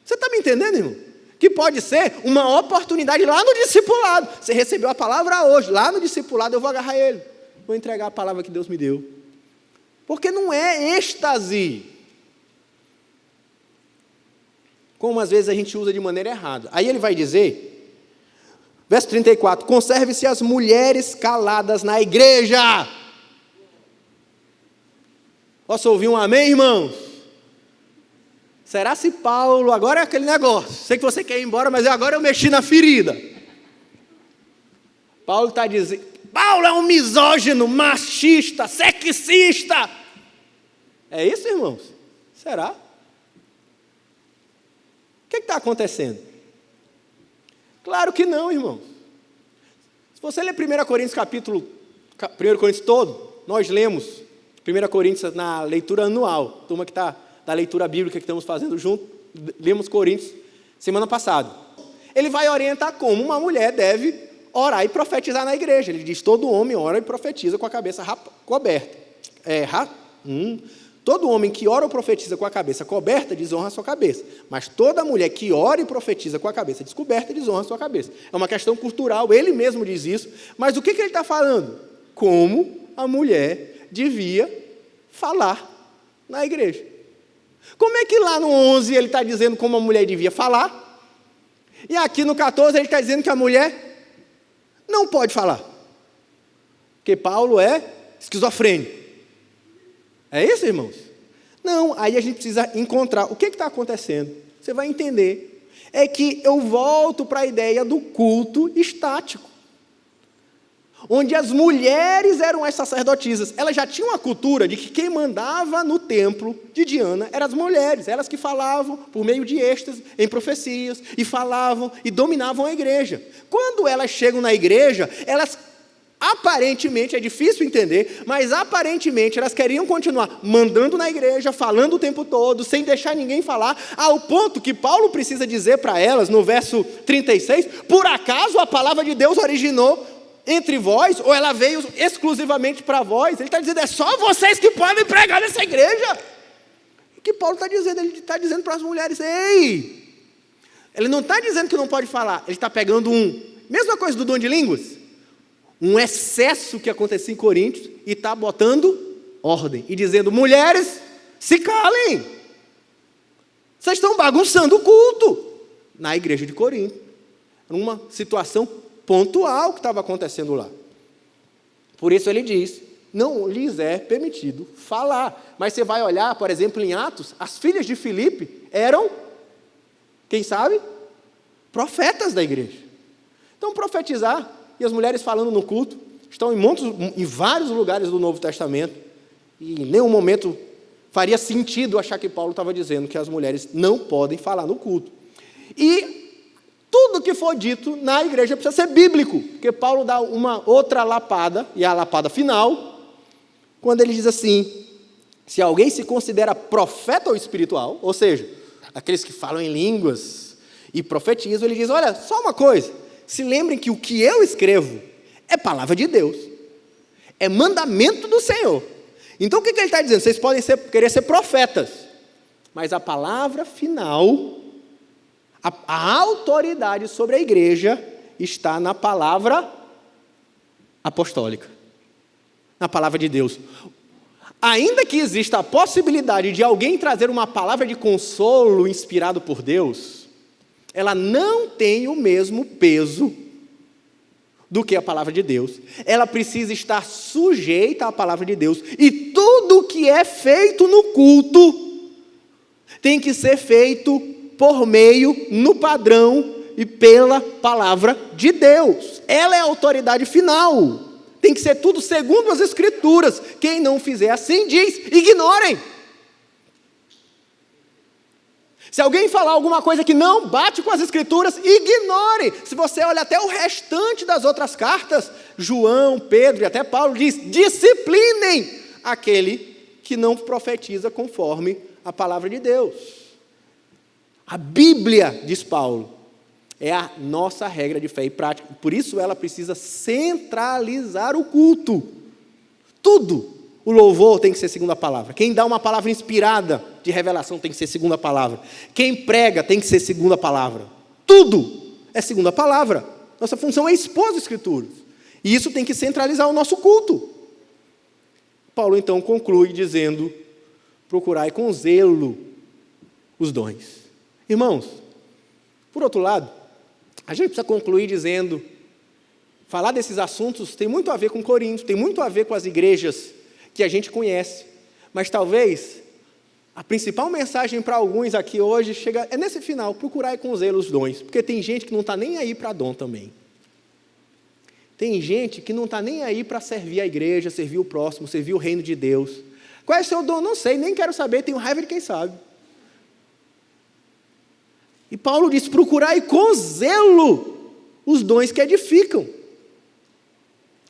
B: Você está me entendendo, irmão? Que pode ser uma oportunidade lá no discipulado. Você recebeu a palavra hoje, lá no discipulado eu vou agarrar ele, vou entregar a palavra que Deus me deu. Porque não é êxtase, como às vezes a gente usa de maneira errada. Aí ele vai dizer, verso 34, conserve-se as mulheres caladas na igreja. Posso ouvir um amém, irmãos? Será se Paulo, agora é aquele negócio, sei que você quer ir embora, mas agora eu mexi na ferida. Paulo está dizendo, Paulo é um misógino, machista, sexista. É isso, irmãos? Será? O que está acontecendo? Claro que não, irmãos. Se você ler 1 Coríntios1 Coríntios todo, nós lemos 1 Coríntios na leitura anual, turma que está da leitura bíblica que estamos fazendo junto, lemos Coríntios semana passada. Ele vai orientar como uma mulher deve orar e profetizar na igreja. Ele diz, todo homem ora e profetiza com a cabeça coberta. Todo homem que ora ou profetiza com a cabeça coberta, desonra a sua cabeça. Mas toda mulher que ora e profetiza com a cabeça descoberta, desonra a sua cabeça. É uma questão cultural, ele mesmo diz isso. Mas o que ele está falando? Como a mulher devia falar na igreja. Como é que lá no 11 ele está dizendo como a mulher devia falar? E aqui no 14 ele está dizendo que a mulher não pode falar. Porque Paulo é esquizofrênico. É isso, irmãos? Não, aí a gente precisa encontrar o que está acontecendo. Você vai entender. É que eu volto para a ideia do culto estático, onde as mulheres eram as sacerdotisas. Elas já tinham a cultura de que quem mandava no templo de Diana eram as mulheres, elas que falavam por meio de êxtase, em profecias, e falavam e dominavam a igreja. Quando elas chegam na igreja, elas aparentemente, é difícil entender, mas aparentemente elas queriam continuar mandando na igreja, falando o tempo todo, sem deixar ninguém falar, ao ponto que Paulo precisa dizer para elas, no verso 36, por acaso a palavra de Deus originou entre vós, ou ela veio exclusivamente para vós? Ele está dizendo, é só vocês que podem pregar nessa igreja. O que Paulo está dizendo? Ele está dizendo para as mulheres, ei, ele não está dizendo que não pode falar, ele está pegando mesma coisa do dom de línguas, um excesso que acontecia em Coríntios, e está botando ordem, e dizendo, mulheres, se calem, vocês estão bagunçando o culto, na igreja de Corinto, uma situação pontual que estava acontecendo lá. Por isso ele diz, não lhes é permitido falar. Mas você vai olhar, por exemplo, em Atos, as filhas de Filipe eram, quem sabe, profetas da igreja. Então, profetizar, e as mulheres falando no culto, estão em vários lugares do Novo Testamento, e em nenhum momento faria sentido achar que Paulo estava dizendo que as mulheres não podem falar no culto. E tudo que for dito na igreja precisa ser bíblico, porque Paulo dá uma outra lapada, e a lapada final, quando ele diz assim, se alguém se considera profeta ou espiritual, ou seja, aqueles que falam em línguas e profetizam, ele diz, olha, só uma coisa, se lembrem que o que eu escrevo é palavra de Deus, é mandamento do Senhor. Então o que ele está dizendo? Vocês podem querer ser profetas, mas a palavra final, a autoridade sobre a igreja está na palavra apostólica, na palavra de Deus. Ainda que exista a possibilidade de alguém trazer uma palavra de consolo inspirado por Deus, ela não tem o mesmo peso do que a palavra de Deus. Ela precisa estar sujeita à palavra de Deus. E tudo que é feito no culto tem que ser feito por meio, no padrão e pela palavra de Deus. Ela é a autoridade final. Tem que ser tudo segundo as Escrituras. Quem não fizer assim diz, ignorem. Se alguém falar alguma coisa que não bate com as Escrituras, ignore. Se você olha até o restante das outras cartas, João, Pedro e até Paulo diz: disciplinem aquele que não profetiza conforme a palavra de Deus. A Bíblia, diz Paulo, é a nossa regra de fé e prática. Por isso ela precisa centralizar o culto. Tudo. O louvor tem que ser segundo a palavra. Quem dá uma palavra inspirada de revelação tem que ser segundo a palavra. Quem prega tem que ser segundo a palavra. Tudo é segundo a palavra. Nossa função é expor as Escrituras. E isso tem que centralizar o nosso culto. Paulo então conclui dizendo: procurai com zelo os dons. Irmãos, por outro lado, a gente precisa concluir dizendo: falar desses assuntos tem muito a ver com Corinto, tem muito a ver com as igrejas que a gente conhece, mas talvez a principal mensagem para alguns aqui hoje é nesse final: procurai com zelo os dons, porque tem gente que não está nem aí para dom também. Tem gente que não está nem aí para servir a igreja, servir o próximo, servir o reino de Deus. Qual é o seu dom? Não sei, nem quero saber, tenho raiva de quem sabe. E Paulo diz: procurai com zelo os dons que edificam.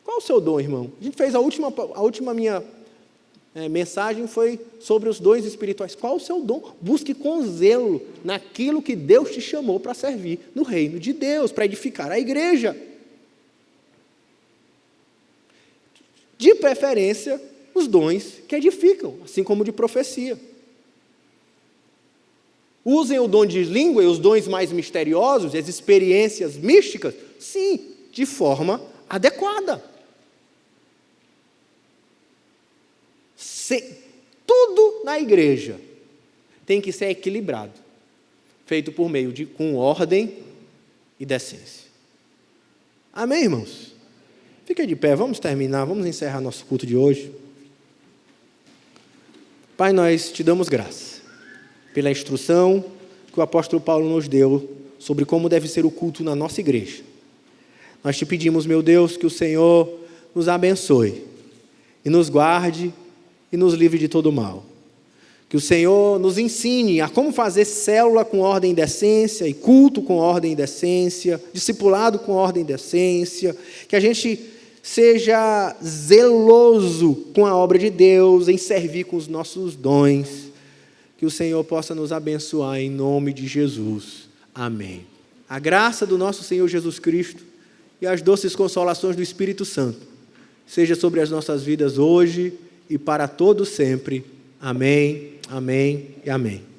B: Qual o seu dom, irmão? A gente fez a última minha mensagem foi sobre os dons espirituais. Qual o seu dom? Busque com zelo naquilo que Deus te chamou para servir no reino de Deus, para edificar a igreja. De preferência, os dons que edificam, assim como de profecia. Usem o dom de língua e os dons mais misteriosos, as experiências místicas, sim, de forma adequada. Tudo na igreja tem que ser equilibrado, feito por meio com ordem e decência. Amém, irmãos? Fica de pé, vamos terminar, vamos encerrar nosso culto de hoje. Pai, nós te damos graça pela instrução que o apóstolo Paulo nos deu sobre como deve ser o culto na nossa igreja. Nós te pedimos, meu Deus, que o Senhor nos abençoe e nos guarde e nos livre de todo mal. Que o Senhor nos ensine a como fazer célula com ordem e decência, e culto com ordem e decência, discipulado com ordem e decência, que a gente seja zeloso com a obra de Deus, em servir com os nossos dons. Que o Senhor possa nos abençoar em nome de Jesus. Amém. A graça do nosso Senhor Jesus Cristo e as doces consolações do Espírito Santo seja sobre as nossas vidas hoje e para todo sempre. Amém, amém e amém.